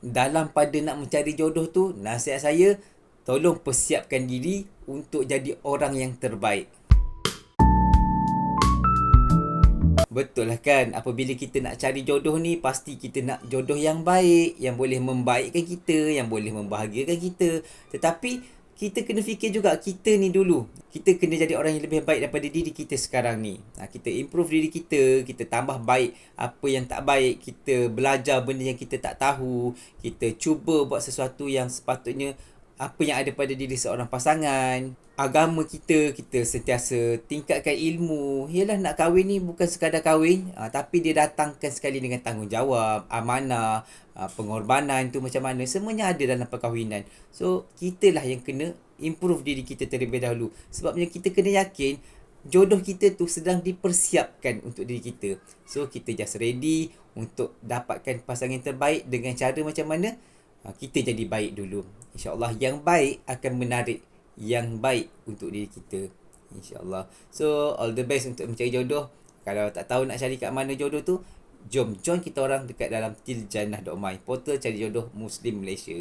dalam pada nak mencari jodoh tu, nasihat saya, tolong persiapkan diri untuk jadi orang yang terbaik. Betul lah kan? Apabila kita nak cari jodoh ni, pasti kita nak jodoh yang baik, yang boleh membaikkan kita, yang boleh membahagiakan kita. Tetapi kita kena fikir juga kita ni dulu. Kita kena jadi orang yang lebih baik daripada diri kita sekarang ni. Kita improve diri kita tambah baik apa yang tak baik, kita belajar benda yang kita tak tahu, kita cuba buat sesuatu yang sepatutnya apa yang ada pada diri seorang pasangan, agama kita sentiasa tingkatkan ilmu. Yalah, nak kahwin ni bukan sekadar kahwin, tapi dia datangkan sekali dengan tanggungjawab, amanah, pengorbanan tu macam mana, semuanya ada dalam perkahwinan. So, kitalah yang kena improve diri kita terlebih dahulu. Sebabnya kita kena yakin jodoh kita tu sedang dipersiapkan untuk diri kita. So, kita just ready untuk dapatkan pasangan terbaik dengan cara macam mana? Kita jadi baik dulu. InsyaAllah yang baik akan menarik yang baik untuk diri kita. InsyaAllah. So, all the best untuk mencari jodoh. Kalau tak tahu nak cari kat mana jodoh tu, jom join kita orang dekat dalam Tiljannah.my, portal cari jodoh Muslim Malaysia.